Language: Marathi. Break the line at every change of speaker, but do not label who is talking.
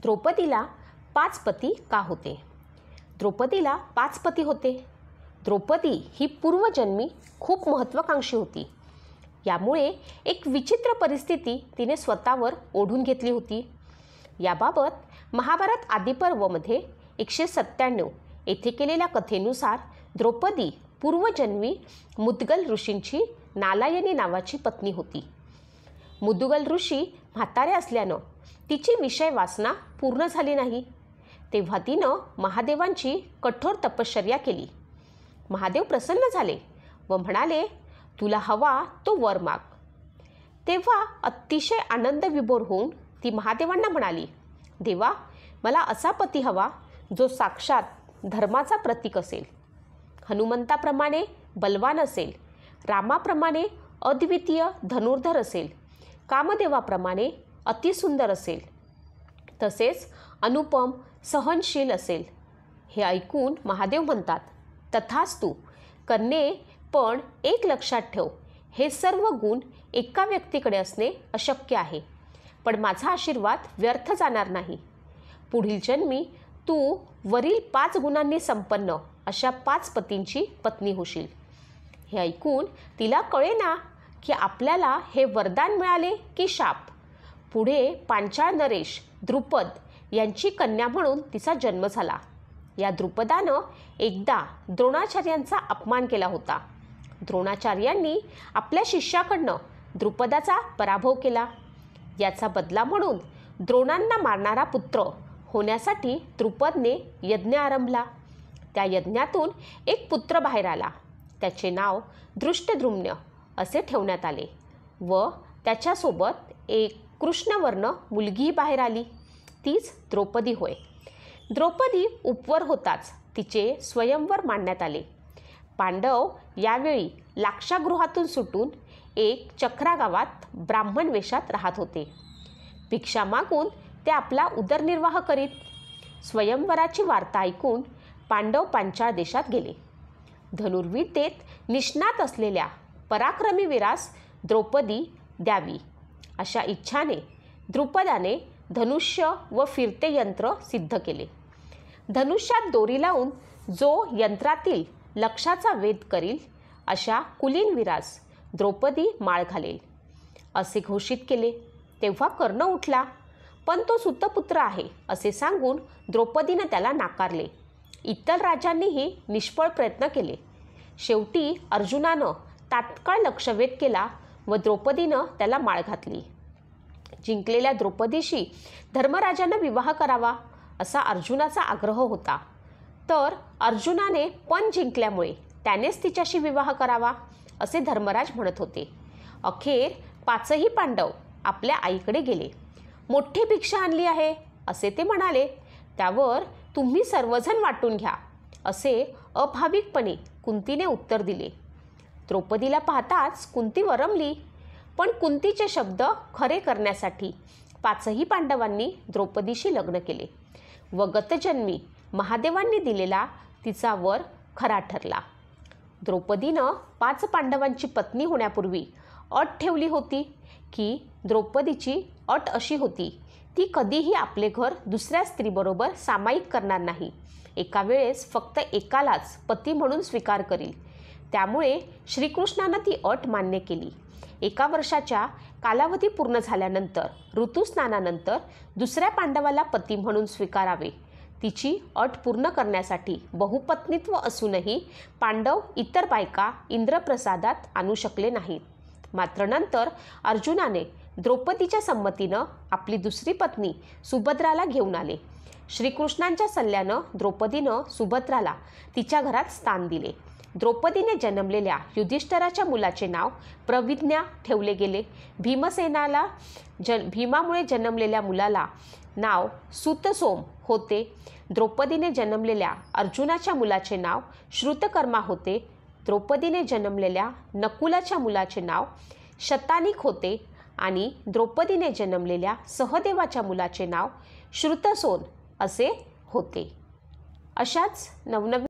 द्रौपदीला 5 पती का होते? द्रौपदीला 5 पती होते. द्रौपदी ही पूर्वजन्मी खूप महत्त्वाकांक्षी होती. यामुळे एक विचित्र परिस्थिती तिने स्वतःवर ओढून घेतली होती. याबाबत महाभारत आदिपर्वमध्ये 197 येथे केलेल्या कथेनुसार द्रौपदी पूर्वजन्मी मुद्गल ऋषींची नालायनी नावाची पत्नी होती. मुद्गल ऋषी म्हातारे असल्यानं तिची विषय वासना पूर्ण झाली नाही. तेव्हा तिनं महादेवांची कठोर तपश्चर्या केली. महादेव प्रसन्न झाले व म्हणाले, तुला हवा तो वर माग. तेव्हा अतिशय आनंद विभोर होऊन ती महादेवांना म्हणाली, देवा, मला असा पती हवा जो साक्षात धर्माचा प्रतीक असेल, हनुमंताप्रमाणे बलवान असेल, रामाप्रमाणे अद्वितीय धनुर्धर असेल, कामदेवाप्रमाणे अतिसुंदर असेल, तसेच अनुपम सहनशील असेल. हे ऐकून महादेव म्हणतात, तथास्तु कन्ये, पण एक लक्षात ठेव, हे सर्व गुण एका व्यक्तीकडे असणे अशक्य आहे. पण माझा आशीर्वाद व्यर्थ जाणार नाही. पुढील जन्मी तू वरील 5 गुणांनी संपन्न अशा 5 पतींची पत्नी होशील. हे ऐकून तिला कळेना की आपल्याला हे वरदान मिळाले की शाप. पुढे पांचाळ नरेश द्रुपद यांची कन्या म्हणून तिचा जन्म झाला. या द्रुपदानं एकदा द्रोणाचार्यांचा अपमान केला होता. द्रोणाचार्यांनी आपल्या शिष्याकडनं द्रुपदाचा पराभव केला. याचा बदला म्हणून द्रोणांना मारणारा पुत्र होण्यासाठी द्रुपदने यज्ञ आरंभला. त्या यज्ञातून एक पुत्र बाहेर आला. त्याचे नाव दृष्टद्युम्न असे ठेवण्यात आले व त्याच्यासोबत एक कृष्णवर्ण मुलगीही बाहेर आली. तीच द्रौपदी होय. द्रौपदी उपवर होताच तिचे स्वयंवर मांडण्यात आले. पांडव यावेळी लाक्षागृहातून सुटून एक चक्रा गावात ब्राह्मण वेशात राहत होते. भिक्षा मागून ते आपला उदरनिर्वाह करीत. स्वयंवराची वार्ता ऐकून पांडव पांचाळ देशात गेले. धनुर्विद्येत निष्णात असलेल्या पराक्रमी वीरास द्रौपदी द्यावी अशा इच्छाने द्रुपदाने धनुष्य व फिरते यंत्र सिद्ध केले. धनुष्यात दोरी लावून जो यंत्रातील लक्षाचा वेध करील अशा कुलीन वीरास द्रौपदी माळ घालेल असे घोषित केले. तेव्हा कर्ण उठला, पण तो सुतपुत्र आहे असे सांगून द्रौपदीनं त्याला नाकारले. इतर राजांनीही निष्फळ प्रयत्न केले. शेवटी अर्जुनानं तात्काळ लक्षवेध केला व द्रौपदीनं त्याला माळ घातली. जिंकलेल्या द्रौपदीशी धर्मराजानं विवाह करावा असा अर्जुनाचा आग्रह होता. तर अर्जुनाने पण जिंकल्यामुळे त्यानेच तिच्याशी विवाह करावा असे धर्मराज म्हणत होते. अखेर 5ही पांडव आपल्या आईकडे गेले. मोठी भिक्षा आणली आहे असे ते म्हणाले. त्यावर तुम्ही सर्वजण वाटून घ्या असे अभाविकपणे कुंतीने उत्तर दिले. द्रौपदीला पाहताच कुंती वरमली. पण कुंतीचे शब्द खरे करण्यासाठी 5ही पांडवांनी द्रौपदीशी लग्न केले व गतजन्मी महादेवांनी दिलेला तिचा वर खरा ठरला. द्रौपदीनं 5 पांडवांची पत्नी होण्यापूर्वी अट ठेवली होती की द्रौपदीची अट अशी होती, ती कधीही आपले घर दुसऱ्या स्त्रीबरोबर सामायिक करणार नाही. एका वेळेस फक्त एकालाच पती म्हणून स्वीकार करील. त्यामुळे श्रीकृष्णानं ती अट मान्य केली. 1 वर्षाच्या कालावधी पूर्ण झाल्यानंतर ऋतुस्नानानंतर दुसऱ्या पांडवाला पती म्हणून स्वीकारावे. तिची अट पूर्ण करण्यासाठी बहुपत्नीत्व असूनही पांडव इतर बायका इंद्रप्रसादात आणू शकले नाहीत. मात्र नंतर अर्जुनाने द्रौपदीच्या संमतीनं आपली दुसरी पत्नी सुभद्राला घेऊन आले. श्रीकृष्णांच्या सल्ल्यानं द्रौपदीनं सुभद्राला तिच्या घरात स्थान दिले. द्रौपदीने जन्मलेल्या युधिष्ठिराच्या मुलाचे नाव प्रविज्ञा ठेवले गेले. भीमामुळे जन्मलेल्या मुलाला नाव सुतसोम होते. द्रौपदीने जन्मलेल्या अर्जुनाच्या मुलाचे नाव श्रुतकर्मा होते. द्रौपदीने जन्मलेल्या नकुलाच्या मुलाचे नाव शतानिक होते आणि द्रौपदीने जन्मलेल्या सहदेवाच्या मुलाचे नाव श्रुतसोन असे होते. अशाच नवनवीन